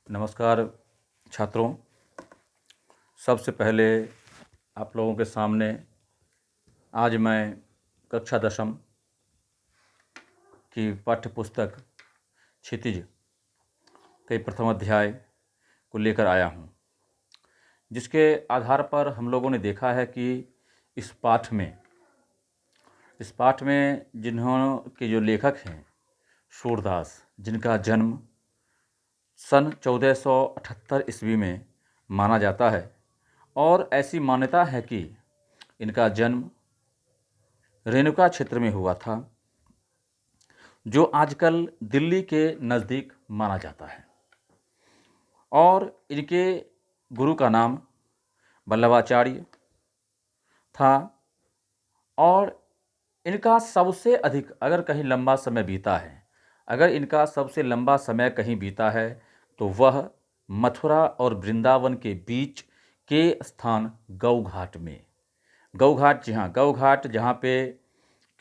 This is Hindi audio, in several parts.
नमस्कार छात्रों। सबसे पहले आप लोगों के सामने आज मैं कक्षा 10वीं की पाठ्य पुस्तक क्षितिज के प्रथम अध्याय को लेकर आया हूँ, जिसके आधार पर हम लोगों ने देखा है कि इस पाठ में जिन्हों के जो लेखक हैं सूरदास, जिनका जन्म सन 1478 ईस्वी में माना जाता है और ऐसी मान्यता है कि इनका जन्म रेणुका क्षेत्र में हुआ था, जो आजकल दिल्ली के नज़दीक माना जाता है। और इनके गुरु का नाम वल्लभाचार्य था और इनका सबसे अधिक अगर कहीं लंबा समय बीता है, अगर इनका सबसे लंबा समय कहीं बीता है तो वह मथुरा और वृंदावन के बीच के स्थान गौघाट में, गौघाट, जी हाँ, गौघाट, जहाँ पे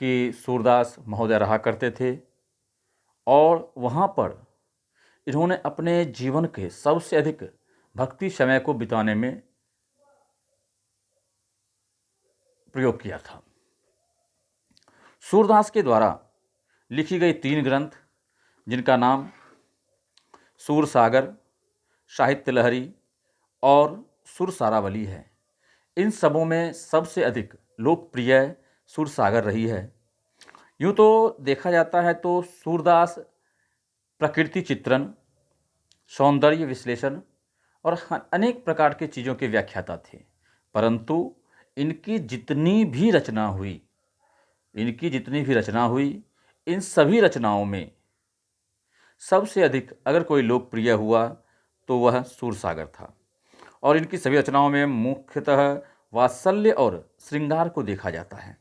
कि सूरदास महोदय रहा करते थे। और वहाँ पर इन्होंने अपने जीवन के सबसे अधिक भक्ति समय को बिताने में प्रयोग किया था। सूरदास के द्वारा लिखी गई 3 ग्रंथ, जिनका नाम सूरसागर, साहित्य लहरी और सुरसारावली है। इन सबों में सबसे अधिक लोकप्रिय सूरसागर रही है। यूँ तो देखा जाता है तो सूरदास प्रकृति चित्रण, सौंदर्य विश्लेषण और अनेक प्रकार की चीज़ों के व्याख्याता थे, परंतु इनकी जितनी भी रचना हुई, इन सभी रचनाओं में सबसे अधिक अगर कोई लोकप्रिय हुआ तो वह सूरसागर था। और इनकी सभी रचनाओं में मुख्यतः वात्सल्य और श्रृंगार को देखा जाता है।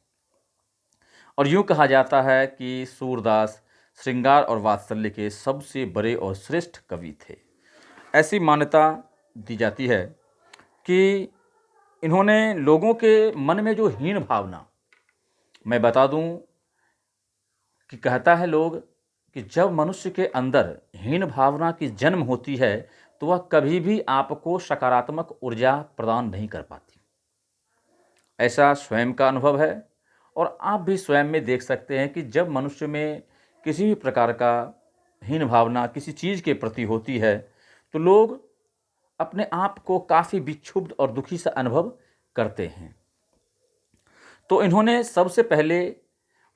और यूँ कहा जाता है कि सूरदास श्रृंगार और वात्सल्य के सबसे बड़े और श्रेष्ठ कवि थे। ऐसी मान्यता दी जाती है कि इन्होंने लोगों के मन में जो हीन भावना, मैं बता दूं कि कहता है लोग कि जब मनुष्य के अंदर हीन भावना की जन्म होती है तो वह कभी भी आपको सकारात्मक ऊर्जा प्रदान नहीं कर पाती। ऐसा स्वयं का अनुभव है और आप भी स्वयं में देख सकते हैं कि जब मनुष्य में किसी भी प्रकार का हीन भावना किसी चीज़ के प्रति होती है तो लोग अपने आप को काफ़ी विक्षुब्ध और दुखी सा अनुभव करते हैं। तो इन्होंने सबसे पहले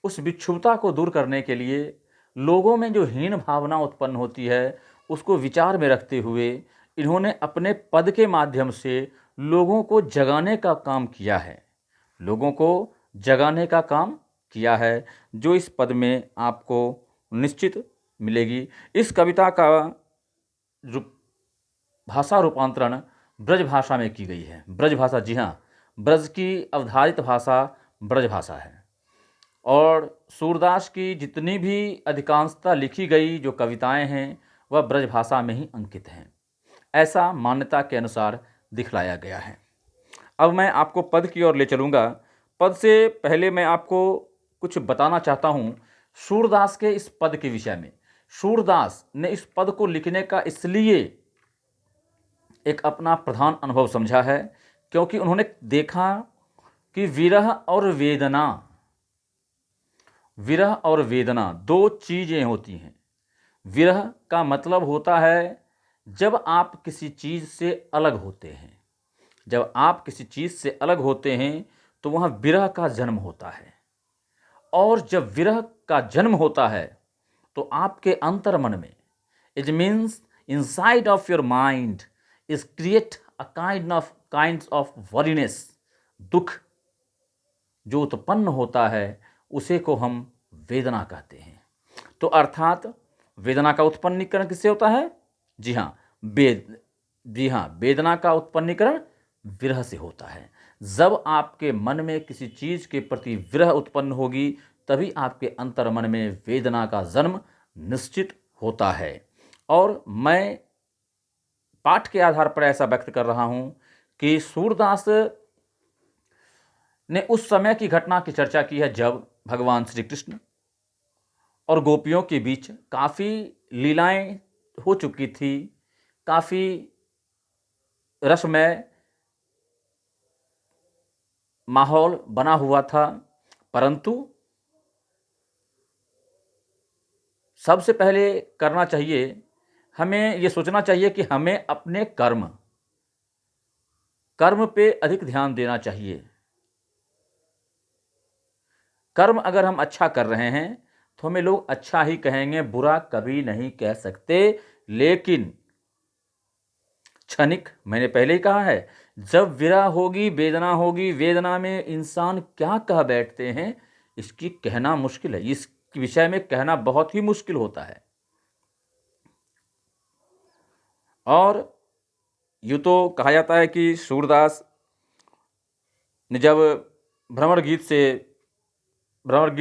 उस विक्षुब्धता को दूर करने के लिए लोगों में जो हीन भावना उत्पन्न होती है उसको विचार में रखते हुए इन्होंने अपने पद के माध्यम से लोगों को जगाने का काम किया है, जो इस पद में आपको निश्चित मिलेगी। इस कविता का भाषा रूपांतरण ब्रज भाषा में की गई है। ब्रज भाषा, जी हाँ, ब्रज की अवधारित भाषा ब्रज भाषा है। और सूरदास की जितनी भी अधिकांशतः लिखी गई जो कविताएं हैं वह ब्रज भाषा में ही अंकित हैं, ऐसा मान्यता के अनुसार दिखलाया गया है। अब मैं आपको पद की ओर ले चलूँगा। पद से पहले मैं आपको कुछ बताना चाहता हूँ सूरदास के इस पद के विषय में। सूरदास ने इस पद को लिखने का इसलिए एक अपना प्रधान अनुभव समझा है क्योंकि उन्होंने देखा कि विरह और वेदना 2 चीज़ें होती हैं। विरह का मतलब होता है जब आप किसी चीज़ से अलग होते हैं, तो वहाँ विरह का जन्म होता है। और जब विरह का जन्म होता है तो आपके अंतर्मन में, it means inside of your mind is create a kind of worriness, दुख जो उत्पन्न होता है उसे को हम वेदना कहते हैं। तो अर्थात वेदना का उत्पन्नीकरण किससे होता है? जी हाँ, वेदना का उत्पन्नीकरण विरह से होता है। जब आपके मन में किसी चीज़ के प्रति विरह उत्पन्न होगी तभी आपके अंतर्मन में वेदना का जन्म निश्चित होता है। और मैं पाठ के आधार पर ऐसा व्यक्त कर रहा हूँ कि सूरदास ने उस समय की घटना की चर्चा की है जब भगवान श्री कृष्ण और गोपियों के बीच काफ़ी लीलाएं हो चुकी थी, काफ़ी रसमय माहौल बना हुआ था, परंतु सबसे पहले करना चाहिए, हमें ये सोचना चाहिए कि हमें अपने कर्म पे अधिक ध्यान देना चाहिए। कर्म अगर हम अच्छा कर रहे हैं तो हमें लोग अच्छा ही कहेंगे, बुरा कभी नहीं कह सकते। लेकिन क्षणिक, मैंने पहले ही कहा है, जब विरह होगी, वेदना होगी, वेदना में इंसान क्या कह बैठते हैं इसकी कहना मुश्किल है। इस विषय में कहना बहुत ही मुश्किल होता है। और यूँ तो कहा जाता है कि सूरदास ने जब भ्रमर गीत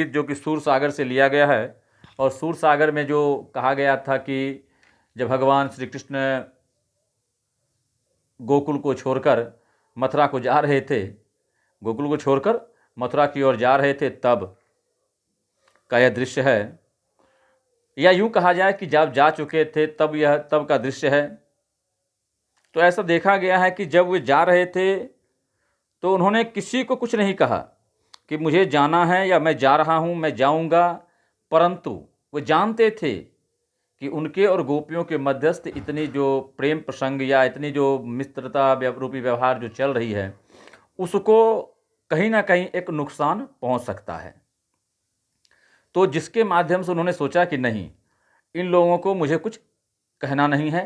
जो कि सूर सागर से लिया गया है, और सूर सागर में जो कहा गया था कि जब भगवान श्री कृष्ण गोकुल को छोड़कर मथुरा को जा रहे थे, गोकुल को छोड़कर मथुरा की ओर जा रहे थे, तब का यह दृश्य है, या यूं कहा जाए कि जब जा चुके थे तब का दृश्य है। तो ऐसा देखा गया है कि जब वे जा रहे थे तो उन्होंने किसी को कुछ नहीं कहा कि मुझे जाना है या मैं जा रहा हूं, मैं जाऊंगा, परंतु वे जानते थे कि उनके और गोपियों के मध्यस्थ इतनी जो प्रेम प्रसंग या इतनी जो मित्रता रूपी व्यवहार जो चल रही है, उसको कहीं ना कहीं एक नुकसान पहुंच सकता है। तो जिसके माध्यम से उन्होंने सोचा कि नहीं, इन लोगों को मुझे कुछ कहना नहीं है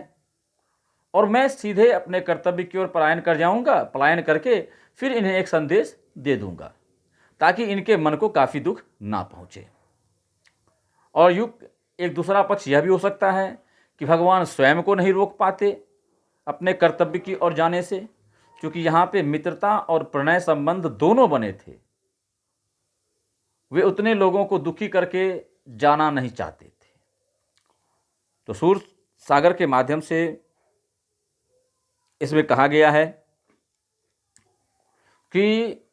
और मैं सीधे अपने कर्तव्य की ओर पलायन करके फिर इन्हें एक संदेश दे दूंगा ताकि इनके मन को काफ़ी दुख ना पहुंचे। और एक दूसरा पक्ष यह भी हो सकता है कि भगवान स्वयं को नहीं रोक पाते अपने कर्तव्य की ओर जाने से, क्योंकि यहाँ पे मित्रता और प्रणय संबंध दोनों बने थे। वे उतने लोगों को दुखी करके जाना नहीं चाहते थे। तो सूर सागर के माध्यम से इसमें कहा गया है कि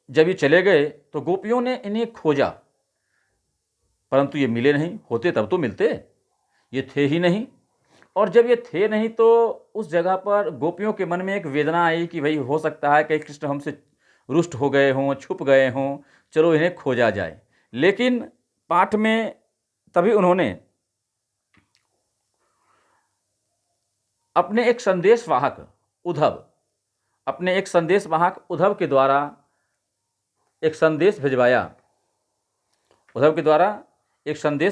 जब ये चले गए तो गोपियों ने इन्हें खोजा, परंतु ये मिले नहीं। होते तब तो मिलते, ये थे ही नहीं। और जब ये थे नहीं तो उस जगह पर गोपियों के मन में एक वेदना आई कि भाई हो सकता है कि कृष्ण हमसे रुष्ट हो गए हों, छुप गए हों, चलो इन्हें खोजा जाए। लेकिन पाठ में तभी उन्होंने अपने एक संदेशवाहक उद्धव के द्वारा एक संदेश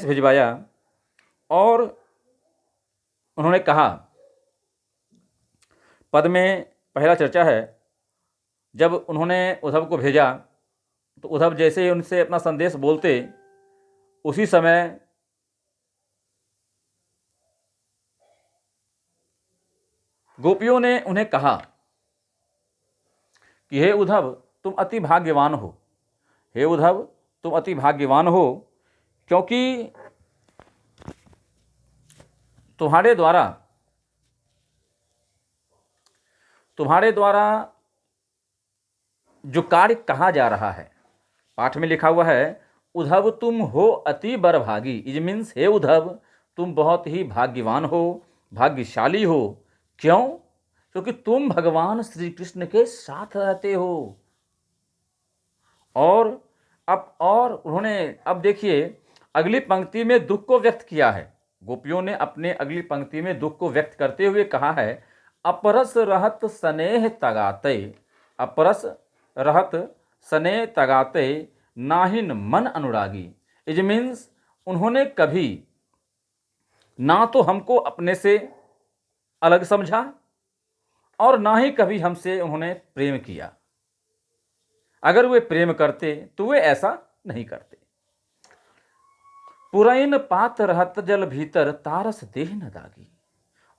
भिजवाया और उन्होंने कहा, पद में पहला चर्चा है, जब उन्होंने उद्धव को भेजा तो उद्धव जैसे ही उनसे अपना संदेश बोलते, उसी समय गोपियों ने उन्हें कहा कि हे उद्धव तुम अति भाग्यवान हो, हे उद्धव तुम अति भाग्यवान हो, क्योंकि तुम्हारे द्वारा जो कार्य कहा जा रहा है, पाठ में लिखा हुआ है, उद्धव तुम हो अति बरभागी। इट मीन्स हे उद्धव तुम बहुत ही भाग्यवान हो, भाग्यशाली हो। क्यों? क्योंकि तुम भगवान श्री कृष्ण के साथ रहते हो। और उन्होंने अब देखिए अगली पंक्ति में दुख को व्यक्त किया है। गोपियों ने अपने अगली पंक्ति में दुख को व्यक्त करते हुए कहा है, अपरस रहत स्नेह तगाते नाहिन मन अनुरागी। इट मीन्स उन्होंने कभी ना तो हमको अपने से अलग समझा और ना ही कभी हमसे उन्होंने प्रेम किया। अगर वे प्रेम करते तो वे ऐसा नहीं करते। पुरैन पात रहत जल भीतर तारस देह न दागी।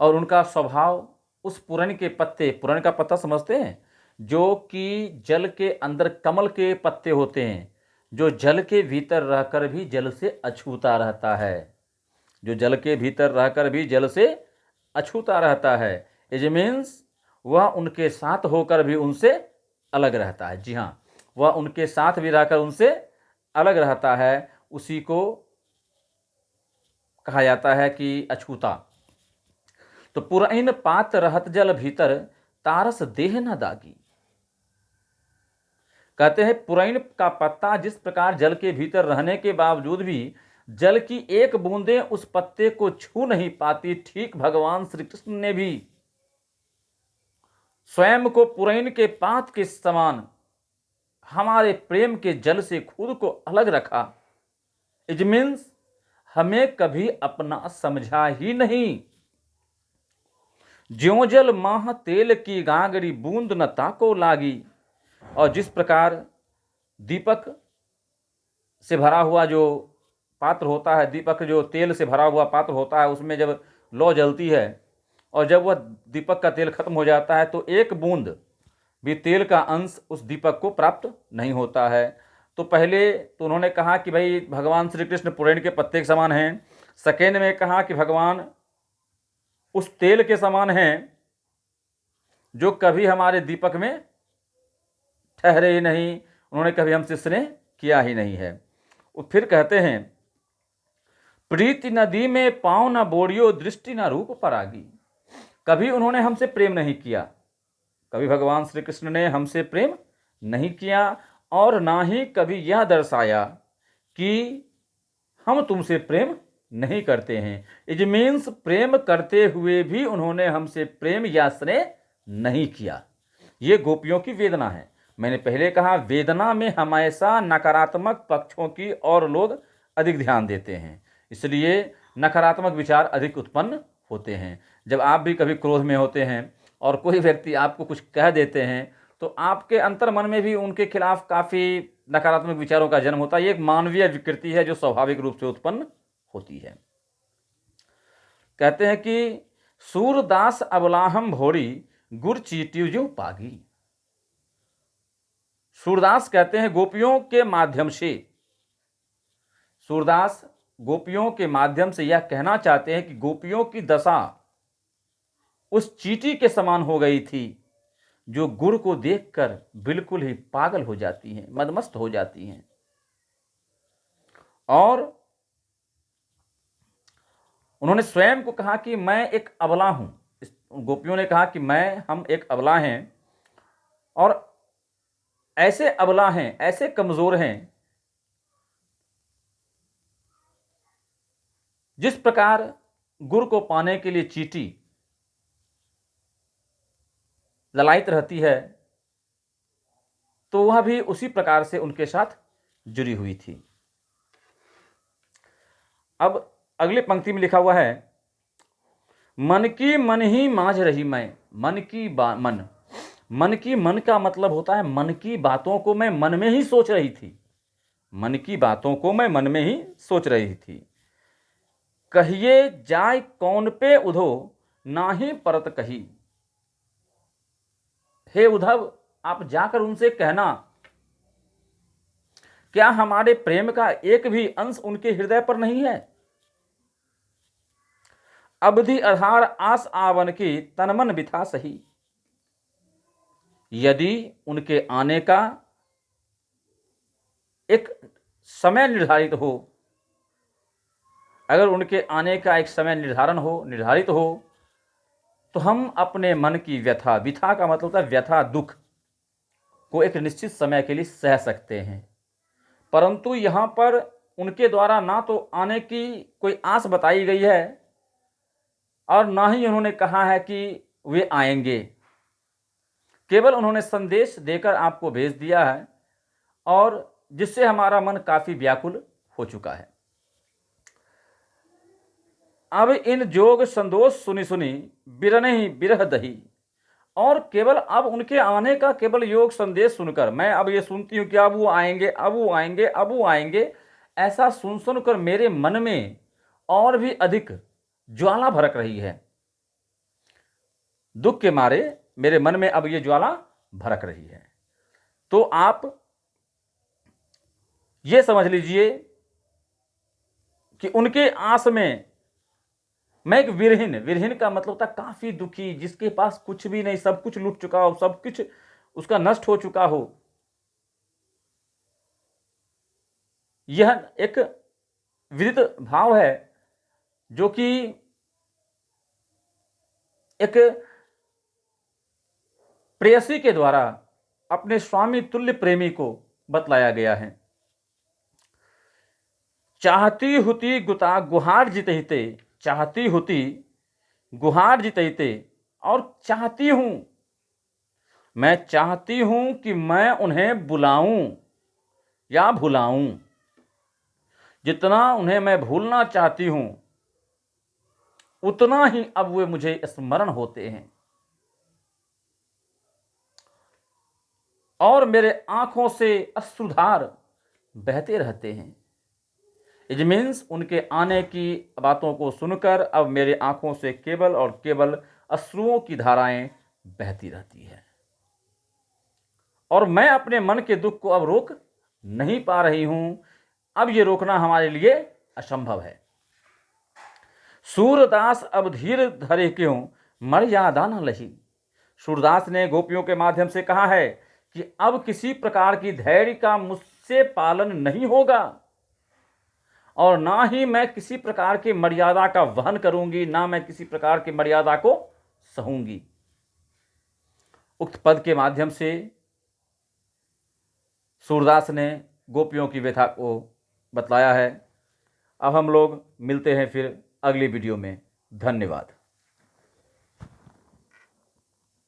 और उनका स्वभाव उस पुरैन के पत्ते, पुरैन का पत्ता समझते हैं, जो कि जल के अंदर कमल के पत्ते होते हैं, जो जल के भीतर रहकर भी जल से अछूता रहता है, जो जल के भीतर रहकर भी जल से अछूता रहता है। इट मीन्स वह उनके साथ होकर भी उनसे अलग रहता है। जी हाँ, वह उनके साथ भी रहकर उनसे अलग रहता है। उसी को कहा जाता है कि अछूता। तो पुरैन पात रहत जल भीतर, तारस देह न दागी। कहते हैं पुरैन का पत्ता जिस प्रकार जल के भीतर रहने के बावजूद भी जल की एक बूंदें उस पत्ते को छू नहीं पाती, ठीक भगवान श्री कृष्ण ने भी स्वयं को पुरैन के पात के समान हमारे प्रेम के जल से खुद को अलग रखा। इट मीन्स हमें कभी अपना समझा ही नहीं। ज्यों जल माह तेल की गागरी, बूंद न ताको लागी। और जिस प्रकार दीपक से भरा हुआ जो पात्र होता है, दीपक जो तेल से भरा हुआ पात्र होता है, उसमें जब लौ जलती है और जब वह दीपक का तेल खत्म हो जाता है तो एक बूंद भी तेल का अंश उस दीपक को प्राप्त नहीं होता है। तो पहले तो उन्होंने कहा कि भाई भगवान श्री कृष्ण पुरैन के पत्ते के समान हैं। सेकेंड में कहा कि भगवान उस तेल के समान हैं जो कभी हमारे दीपक में ठहरे ही नहीं, उन्होंने कभी हमसे स्नेह किया ही नहीं है। वो फिर कहते हैं, प्रीति नदी में पाँव न बोड़ियो, दृष्टि न रूप परागी। कभी उन्होंने हमसे प्रेम नहीं किया, कभी भगवान श्री कृष्ण ने हमसे प्रेम नहीं किया और ना ही कभी यह दर्शाया कि हम तुमसे प्रेम नहीं करते हैं। इट मीन्स प्रेम करते हुए भी उन्होंने हमसे प्रेम या स्नेह नहीं किया। ये गोपियों की वेदना है। मैंने पहले कहा वेदना में हमेशा नकारात्मक पक्षों की और लोग अधिक ध्यान देते हैं, इसलिए नकारात्मक विचार अधिक उत्पन्न होते हैं। जब आप भी कभी क्रोध में होते हैं और कोई व्यक्ति आपको कुछ कह देते हैं तो आपके अंतर मन में भी उनके खिलाफ काफ़ी नकारात्मक विचारों का जन्म होता है। ये एक मानवीय विकृति है जो स्वाभाविक रूप से उत्पन्न होती है। कहते हैं कि सूरदास अबलाहम भोरी, गुर चीटियो जो पागी। सूरदास कहते हैं गोपियों के माध्यम से, सूरदास गोपियों के माध्यम से यह कहना चाहते हैं कि गोपियों की दशा उस चींटी के समान हो गई थी जो गुड़ को देखकर बिल्कुल ही पागल हो जाती हैं, मदमस्त हो जाती हैं। और उन्होंने स्वयं को कहा कि मैं एक अबला हूं। गोपियों ने कहा कि हम एक अबला हैं और ऐसे अबला हैं, ऐसे कमजोर हैं, जिस प्रकार गुड़ को पाने के लिए चींटी ललायित रहती है, तो वह भी उसी प्रकार से उनके साथ जुड़ी हुई थी। अब अगली पंक्ति में लिखा हुआ है, मन की मन ही मांझ रही मैं। मन की मन, मन की मन का मतलब होता है मन की बातों को मैं मन में ही सोच रही थी, मन की बातों को मैं मन में ही सोच रही थी। कहिए जाय कौन पे उधो, ना ही परत कही। हे उद्धव, आप जाकर उनसे कहना, क्या हमारे प्रेम का एक भी अंश उनके हृदय पर नहीं है? अवधि आधार आस आवन की, तनमन बिथा सही। यदि उनके आने का एक समय निर्धारित हो, अगर उनके आने का एक समय निर्धारित हो तो हम अपने मन की व्यथा, व्यथा का मतलब होता है व्यथा, दुख को एक निश्चित समय के लिए सह सकते हैं। परंतु यहाँ पर उनके द्वारा ना तो आने की कोई आस बताई गई है और ना ही उन्होंने कहा है कि वे आएंगे। केवल उन्होंने संदेश देकर आपको भेज दिया है और जिससे हमारा मन काफी व्याकुल हो चुका है। अब इन जोग संदोष सुनी सुनी, बिरनहि बिरह दही। और केवल अब उनके आने का केवल योग संदेश सुनकर मैं अब ये सुनती हूँ कि अब वो आएंगे, अब वो आएंगे, अब वो आएंगे, ऐसा सुन सुनकर मेरे मन में और भी अधिक ज्वाला भड़क रही है। दुख के मारे मेरे मन में अब ये ज्वाला भड़क रही है। तो आप ये समझ लीजिए कि उनके आस में मैं एक विरहीन, विरहीन का मतलब होता काफी दुखी, जिसके पास कुछ भी नहीं, सब कुछ लूट चुका हो, सब कुछ उसका नष्ट हो चुका हो। यह एक विदित भाव है जो कि एक प्रेयसी के द्वारा अपने स्वामी तुल्य प्रेमी को बतलाया गया है। चाहती हुती गुता गुहार जितहिते, चाहती हुती गुहार जितहिते, और चाहती हूं, मैं चाहती हूं कि मैं उन्हें बुलाऊं या भुलाऊं। जितना उन्हें मैं भूलना चाहती हूं, उतना ही अब वे मुझे स्मरण होते हैं और मेरे आंखों से अश्रुधार बहते रहते हैं। इट मीन्स उनके आने की बातों को सुनकर अब मेरे आंखों से केवल और केवल अश्रुओं की धाराएं बहती रहती है और मैं अपने मन के दुख को अब रोक नहीं पा रही हूं। अब ये रोकना हमारे लिए असंभव है। सूरदास अब धीर धरे क्यों, मर्यादा न लही। सूरदास ने गोपियों के माध्यम से कहा है कि अब किसी प्रकार की धैर्य का मुझसे पालन नहीं होगा और ना ही मैं किसी प्रकार की मर्यादा का वहन करूंगी, ना मैं किसी प्रकार की मर्यादा को सहूंगी। उक्त पद के माध्यम से सूरदास ने गोपियों की व्यथा को बतलाया है। अब हम लोग मिलते हैं फिर अगली वीडियो में। धन्यवाद।